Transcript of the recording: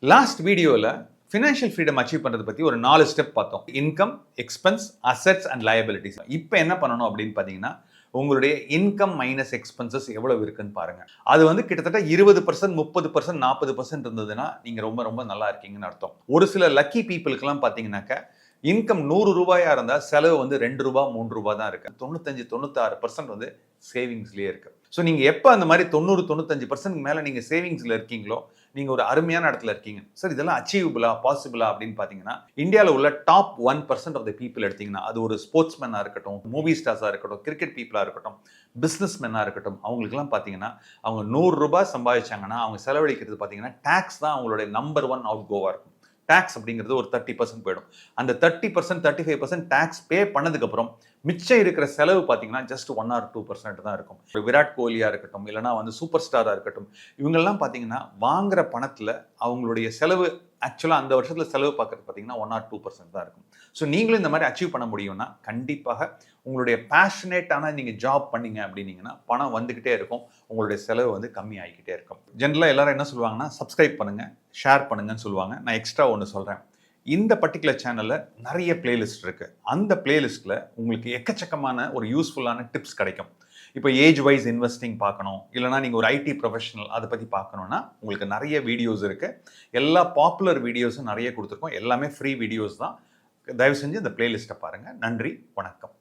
Last வீடியோவில் financial freedom achieve பண்ணுறது பற்றி ஒரு 4 ஸ்டெப் பார்த்தோம். Income, expense, assets and liabilities. இப்போ என்ன பண்ணணும் அப்படின்னு பார்த்தீங்கன்னா, உங்களுடைய இன்கம் மைனஸ் எக்ஸ்பென்சஸ் எவ்வளவு இருக்குன்னு பாருங்க. அது வந்து கிட்டத்தட்ட 20%, 30%, 40% இருந்ததுன்னா நீங்க ரொம்ப ரொம்ப நல்லா இருக்கீங்கன்னு அர்த்தம். ஒரு சில லக்கி பீப்புளுக்கெல்லாம் பார்த்தீங்கன்னாக்க இன்கம் 100 ரூபாயா இருந்தா செலவு வந்து 2 ரூபா 3 ரூபா தான் இருக்கு. 95-96% வந்து சேவிங்ஸ்லயே இருக்கு. ஸோ நீங்க எப்ப அந்த மாதிரி 90-95% மேல நீங்க சேவிங்ஸ்ல இருக்கீங்களோ நீங்க ஒரு அருமையான இடத்துல இருக்கீங்க. சார் இதெல்லாம் அச்சீவபிளா, பாசிபிளா அப்படின்னு பாத்தீங்கன்னா, இந்தியாவில் உள்ள டாப் 1% ஆஃப் த பீப்புள் எடுத்தீங்கன்னா, அது ஒரு ஸ்போர்ட்ஸ் மேனா இருக்கட்டும், மூவி ஸ்டார்ஸா இருக்கட்டும், கிரிக்கெட் பீப்புளா இருக்கட்டும், பிசினஸ் மேனா இருக்கட்டும், அவங்களுக்குலாம் பாத்தீங்கன்னா அவங்க 100 ரூபாய் சம்பாதிச்சாங்கன்னா அவங்க செலவழிக்கிறது பாத்தீங்கன்னா டாக்ஸ் தான் அவங்களுடைய நம்பர் 1 அவுட் கோவா இருக்கும். டாக்ஸ் அப்படிங்கிறது ஒரு 30% போயிடும். அந்த 30%, 35% டாக்ஸ் பே பண்ணதுக்கு அப்புறம் மிச்சம் இருக்கிற செலவு பார்த்தீங்கன்னா ஜஸ்ட் 1 or 2% தான் இருக்கும். விராட் கோலியா இருக்கட்டும், இல்லைனா வந்து சூப்பர் ஸ்டாரா இருக்கட்டும், இவங்கெல்லாம் பார்த்தீங்கன்னா வாங்குற பணத்துல அவங்களுடைய செலவு ஆக்சுவலாக அந்த வருஷத்துல செலவு பார்க்கறது பார்த்தீங்கன்னா 1 or 2% தான் இருக்கும். ஸோ நீங்களும் இந்த மாதிரி அச்சீவ் பண்ண முடியும்னா கண்டிப்பாக உங்களுடைய பேஷனேட்டான நீங்க ஜாப் பண்ணீங்க அப்படின்னீங்கன்னா பணம் வந்துகிட்டே இருக்கும். உங்களுடைய செலவு வந்து கம்மி ஆகிக்கிட்டே இருக்கும். ஜென்ரலாக எல்லாரும் என்ன சொல்லுவாங்கன்னா சப்ஸ்கிரைப் பண்ணுங்க, ஷேர் பண்ணுங்கன்னு சொல்லுவாங்க. நான் எக்ஸ்ட்ரா ஒன்று சொல்றேன். இந்த பர்டிகுலர் சேனல்ல நிறைய பிளேலிஸ்ட் இருக்கு. அந்த பிளேலிஸ்ட்ல உங்களுக்கு எக்கச்சக்கமான ஒரு யூஸ்ஃபுல்லான டிப்ஸ் கிடைக்கும். இப்போ ஏஜ் வைஸ் இன்வெஸ்டிங் பார்க்கணும், இல்லைனா நீங்கள் ஒரு ஐடி ப்ரொஃபஷனல் அதை பற்றி பார்க்கணுன்னா உங்களுக்கு நிறைய வீடியோஸ் இருக்குது. எல்லா பாப்புலர் வீடியோஸும் நிறைய கொடுத்துருக்கோம். எல்லாமே ஃப்ரீ வீடியோஸ் தான். தயவு செஞ்சு இந்த பிளேலிஸ்ட்டை பாருங்கள். நன்றி, வணக்கம்.